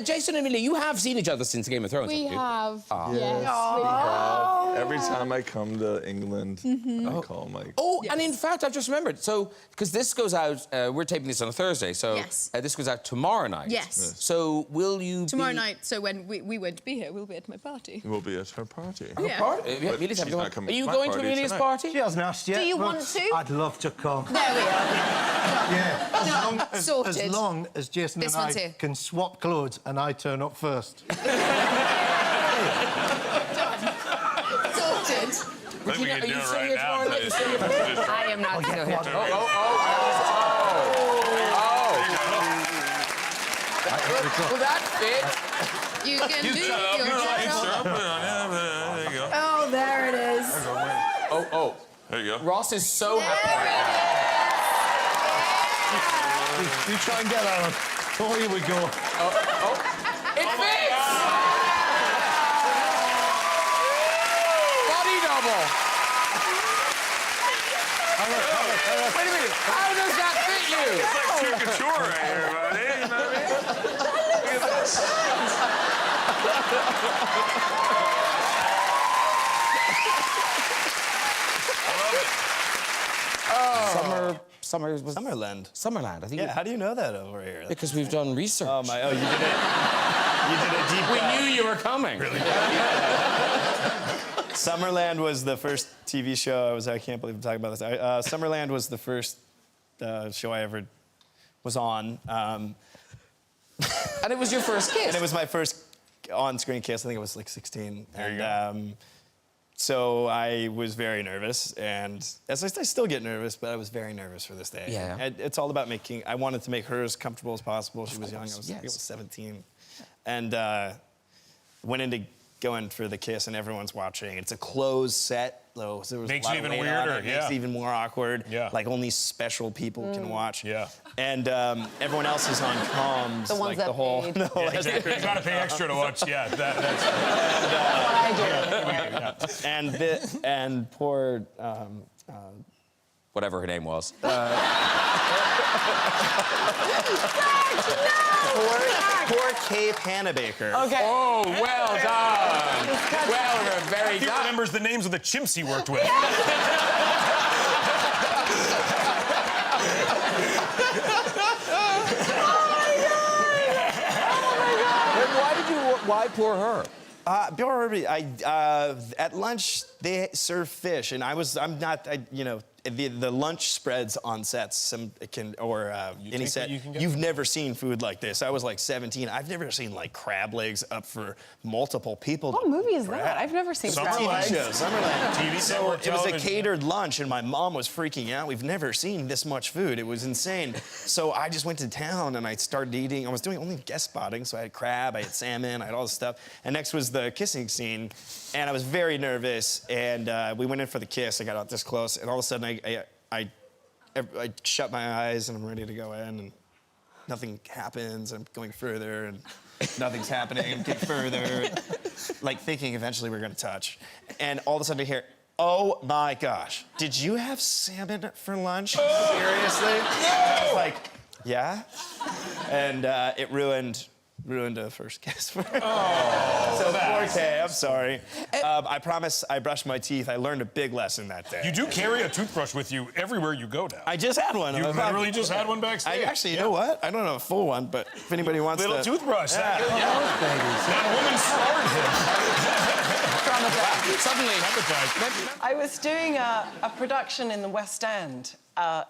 Jason and Amelia, you have seen each other since Game of Thrones, We haven't you? have, Oh. yes. Every time I come to England, I call Mike. Oh, and in fact, I've just remembered. So, because this goes out, we're taping this on a Thursday, so Yes. This goes out tomorrow night. Yes. So, will you Tomorrow night, so when we won't be here, we'll be at my party. We'll be at her party. Yeah. Party? But Amelia's having she's one. not coming Are you to my going to party Amelia's tonight. party? She hasn't asked yet. Do you but want to? I'd love to come. There we are. Yeah. Sorted. As long as Jason This and one's I here. can swap clothes and I turn up first. Sorted. I think we can Are do you it saying right it now. tomorrow night? I am not still here. Will that fit? You can do your job. There you go. Oh, there it is. Oh. There you go. Ross is so happy right now. You try and get that on. Oh, here we go. It fits! Body double. Wait a minute. How does that fit you? It's like true couture right here, buddy. You know what I mean? Look at this. Summerland. Summerland, I think. Yeah, how do you know that over here? Because we've done research. Oh, my... Oh, you did it. You did a deep We dive. knew you were coming. Really? Summerland was the first TV show. I can't believe I'm talking about this. Summerland was the first show I ever was on. And it was your first kiss. And it was my first on-screen kiss. I think I was like 16. There you go. So I was very nervous, and as I still get nervous, but I was very nervous for this day. Yeah. And it's all about making. I wanted to make her as comfortable as possible. She was young. I think I was 17, and went into going for the kiss, and everyone's watching. It's a closed set, though. So there was Makes a lot it of even weight on weirder, it. Makes it even more awkward. Yeah. Like only special people can watch. Yeah. And everyone else is on comms. The ones like that the whole. paid. No, Yeah, exactly. You gotta pay extra to watch. Yeah, that's. and poor. Whatever her name was. Poor Kay Panabaker. Okay. Oh, well done. Well, we're very He done. remembers the names of the chimps he worked with. Why poor her? Bill Herbie, at lunch they serve fish, and I'm not, the lunch spreads on sets any set. You've never seen food like this. I was like 17. I've never seen like crab legs up for multiple people. What movie is that? I've never seen crab TV legs. show, Summerland. TV So network it was a television. catered lunch, and my mom was freaking out. We've never seen this much food. It was insane. So I just went to town and I started eating. I was doing only guest spotting, so I had crab, I had salmon, I had all this stuff. And next was the kissing scene, and I was very nervous. And we went in for the kiss. I got out this close, and all of a sudden I shut my eyes and I'm ready to go in, and nothing happens. I'm going further, and nothing's happening. I'm getting further, like thinking eventually we're gonna touch. And all of a sudden I hear, "Oh my gosh, did you have salmon for lunch? Seriously?" I was like, "Yeah," and it ruined a first kiss for her. Oh, so poor Kay, I'm sorry. I promise I brushed my teeth. I learned a big lesson that day. You do carry a toothbrush with you everywhere you go now. I just had one. You literally just had one backstage. You know what? I don't have a full one, but if anybody wants Little to... toothbrush. Yeah. That woman scarred him. Suddenly. I was doing a production in the West End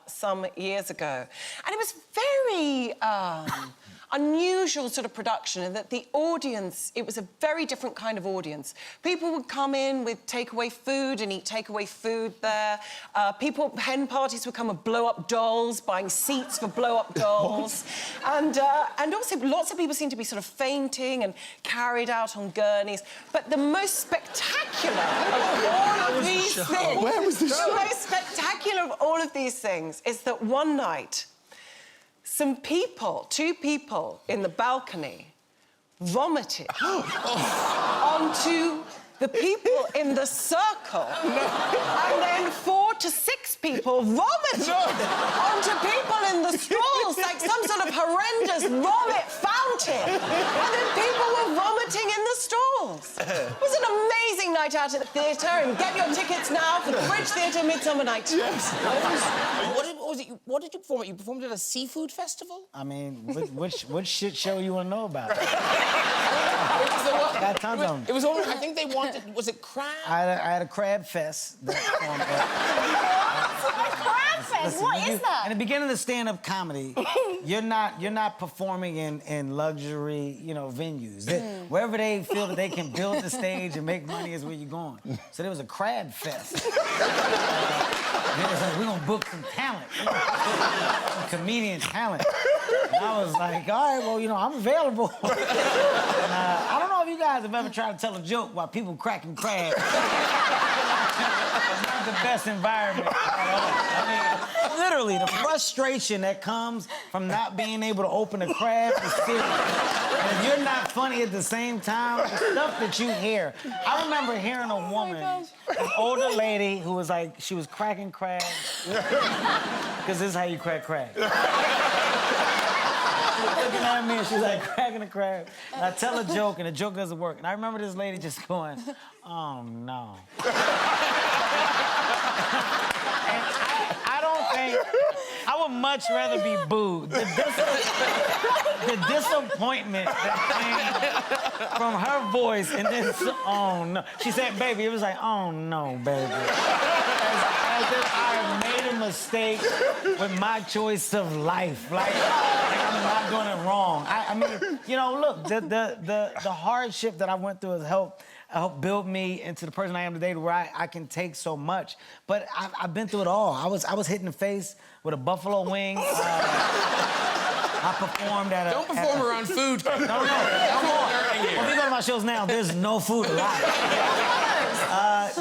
some years ago, and it was very unusual sort of production in that the audience, it was a very different kind of audience. People would come in with takeaway food and eat takeaway food there. Hen parties would come with blow-up dolls, buying seats for blow-up dolls. And also lots of people seemed to be sort of fainting and carried out on gurneys. But the most spectacular of all of these things... Where was the show? The most spectacular of all of these things is that one night, two people in the balcony vomited onto the people in the circle, and then 4 to 6 people vomited onto people in the stalls like some sort of horrendous vomit fountain. And then people were vomiting in the stalls. It was an amazing night out at the theatre, and get your tickets now for the Bridge Theatre Midsummer Night. Yes. What did you perform at? You performed at a seafood festival? I mean, which shit show you want to know about? Got tons of them. It was only, I think they wanted, was it crab? I had a crab fest. Crab fest? What is that? In the beginning of stand-up comedy, you're not performing in luxury, venues. Wherever they feel that they can build the stage and make money is where you're going. So there was a crab fest. And it was like, we're gonna book some talent, some comedian talent. And I was like, all right, well, I'm available. And, I don't know if you guys have ever tried to tell a joke while people cracking crabs. It's not the best environment. I mean, literally, the frustration that comes from not being able to open a crab is serious. And if you're not funny at the same time, the stuff that you hear. I remember hearing a woman, an older lady, who was like, she was cracking crabs. Because this is how you crack crabs. Looking at me, and she's like cracking a crab. And I tell a joke, and the joke doesn't work. And I remember this lady just going, oh, no. And I don't think... I would much rather be booed. The disappointment that came from her voice, and then, oh, no. She said, baby, it was like, oh, no, baby. As if I made a mistake with my choice of life. Like I'm not doing it wrong. I mean, look, the hardship that I went through has helped build me into the person I am today, where I can take so much. But I've been through it all. I was hit in the face with a buffalo wing. I performed at a... Don't perform around food. No more. Well, if you go to my shows now, there's no food allowed.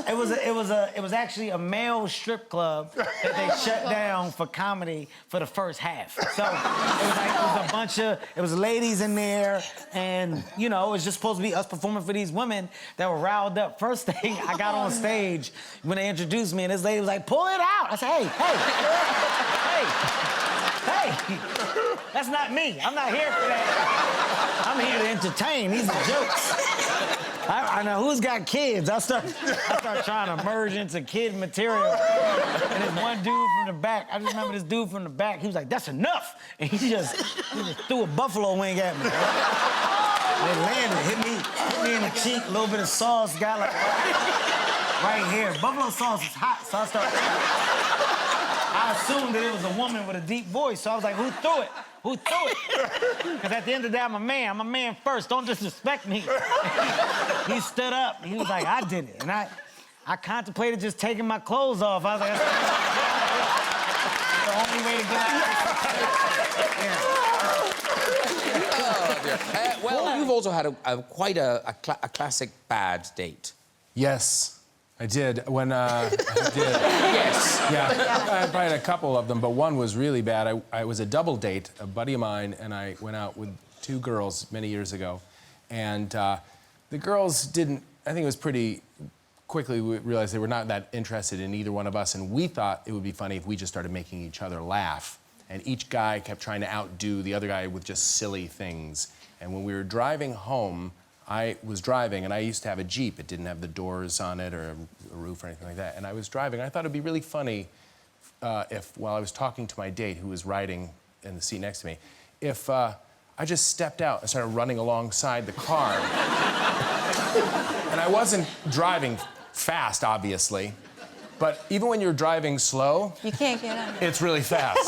It was actually a male strip club that they shut down for comedy for the first half. So it was ladies in there, and it was just supposed to be us performing for these women that were riled up. First thing, I got on stage when they introduced me, and this lady was like, pull it out. I said, hey, that's not me. I'm not here for that. I'm here to entertain. These are jokes. I know who's got kids. I start trying to merge into kid material. And there's one dude from the back. I just remember this dude from the back. He was like, that's enough. And he just threw a buffalo wing at me. And it landed, hit me in the cheek, a little bit of sauce, got like right here. Buffalo sauce is hot, so I assumed that it was a woman with a deep voice, so I was like, who threw it? Who threw it? Because at the end of the day, I'm a man. I'm a man first. Don't disrespect me. He stood up. He was like, I did it. And I contemplated just taking my clothes off. I was like, that's the only way to get out. Oh, dear. Well, you've also had quite a classic bad date. Yes, I did. When I did. Yes. Yeah, I probably had a couple of them, but one was really bad. I was a double date. A buddy of mine and I went out with 2 girls many years ago, and the girls didn't. I think it was pretty quickly we realized they were not that interested in either one of us, and we thought it would be funny if we just started making each other laugh. And each guy kept trying to outdo the other guy with just silly things. And when we were driving home, I was driving, and I used to have a Jeep. It didn't have the doors on it or a roof or anything like that. And I was driving. I thought it'd be really funny if, while I was talking to my date, who was riding in the seat next to me, if I just stepped out and started running alongside the car. And I wasn't driving fast, obviously. But even when you're driving slow... You can't get out. It's really fast.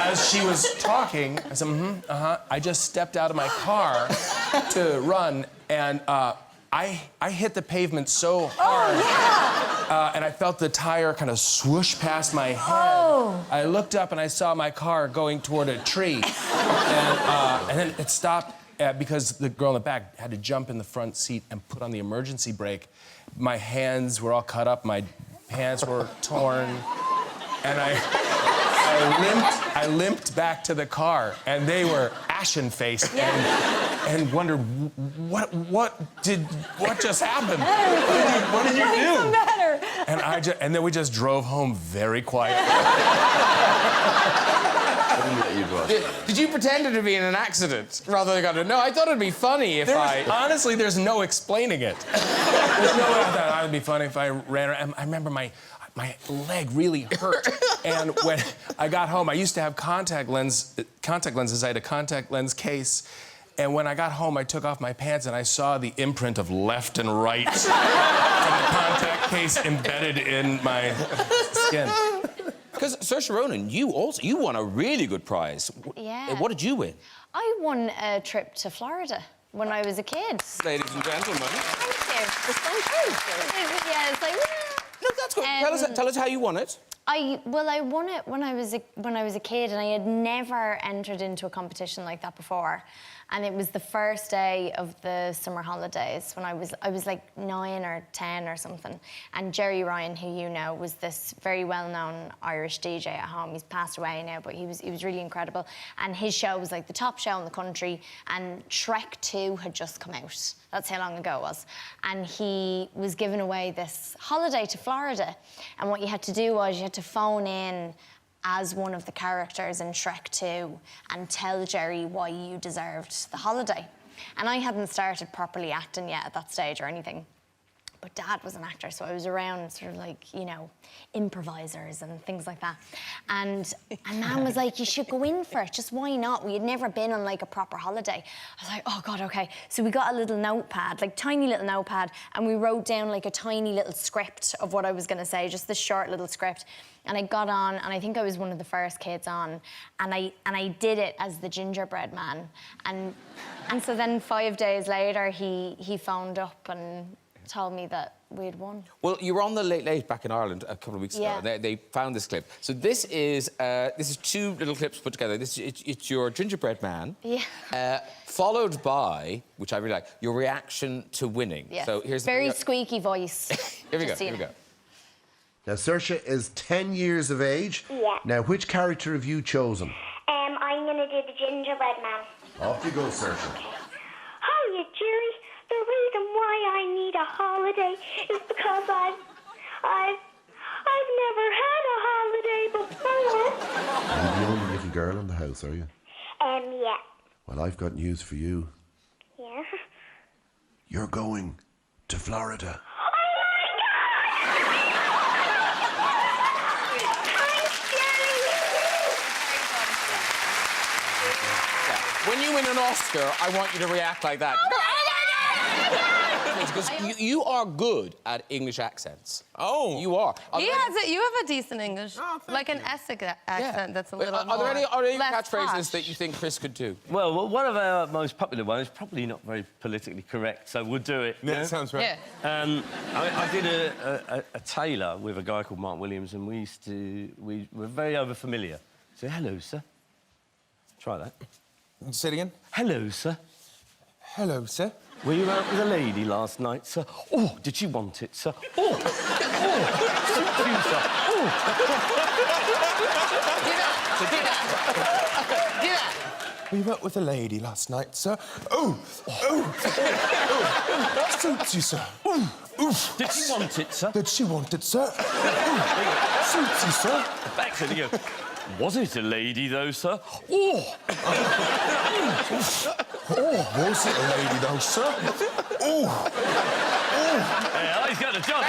As she was talking, I said, I just stepped out of my car to run, and I hit the pavement so hard. Oh, yeah! And I felt the tire kind of swoosh past my head. Oh. I looked up and I saw my car going toward a tree. And then it stopped because the girl in the back had to jump in the front seat and put on the emergency brake. My hands were all cut up, my pants were torn, and I I limped back to the car, and they were ashen-faced and wondered what just happened. What did you do? What's the matter? And then we just drove home very quietly. Did you pretend it to be in an accident rather than going, no, I thought it'd be funny if Honestly, there's no explaining it. There's no way I thought it would be funny if I ran around. I remember my leg really hurt. And when I got home, I used to have contact lenses. I had a contact lens case. And when I got home, I took off my pants and I saw the imprint of left and right from the contact case embedded in my skin. Because Saoirse Ronan, you won a really good prize. Yeah. What did you win? I won a trip to Florida when I was a kid. Ladies and gentlemen. Thank you. The sun yeah, it's like... No, that's good. Tell us how you won it. I won it when I was a kid, and I had never entered into a competition like that before. And it was the first day of the summer holidays when I was like 9 or 10 or something. And Jerry Ryan, who you know, was this very well-known Irish DJ at home. He's passed away now, but he was really incredible. And his show was like the top show in the country. And Shrek 2 had just come out. That's how long ago it was. And he was giving away this holiday to Florida. And what you had to do was you had to phone in as one of the characters in Shrek 2 and tell Jerry why you deserved the holiday. And I hadn't started properly acting yet at that stage or anything. But Dad was an actor, so I was around sort of like, you know, improvisers and things like that. And Mum was like, you should go in for it, just why not? We had never been on like a proper holiday. I was like, oh God, okay. So we got a little notepad, like tiny little notepad, and we wrote down like a tiny little script of what I was gonna say, just this short little script. And I got on, and I think I was one of the first kids on, and I did it as the gingerbread man. And so then 5 days later, he phoned up and told me that we'd won. Well, you were on the Late Late back in Ireland a couple of weeks ago. Yeah. They found this clip. So this is two little clips put together. It's your gingerbread man. Yeah. Followed by, which I really like, your reaction to winning. Yeah. So here's very squeaky voice. Here we go. Now, Saoirse is 10 years of age. Yeah. Now, which character have you chosen? I'm going to do the gingerbread man. Off you go, Saoirse. Hiya, Jerry. The reason why I need a holiday is because I've never had a holiday before. You're the only little girl in the house, are you? Yeah. Well, I've got news for you. Yeah? You're going to Florida. When you win an Oscar, I want you to react like that. Because you are good at English accents. Oh. You are. You have a decent English, like an Essex accent that's a little Are there any less catchphrases posh. that you think Chris could do? Well, one of our most popular ones is probably not very politically correct, so we'll do it. Yeah, sounds right. Yeah. I did a tailor with a guy called Mark Williams, and we were very over-familiar. So, hello, sir. Try that. Say it again. Hello, sir. Hello, sir. Were you out with a lady last night, sir? Oh, did she want it, sir? Oh, suit you, sir. Oh. Do that. We went with a lady last night, sir. Suits you, sir. Did she want it, sir? Did she want it, sir? Suits you, sir. Back to you. Was it a lady, though, sir? Oh, was it a lady, though, sir? Yeah, he's got a job.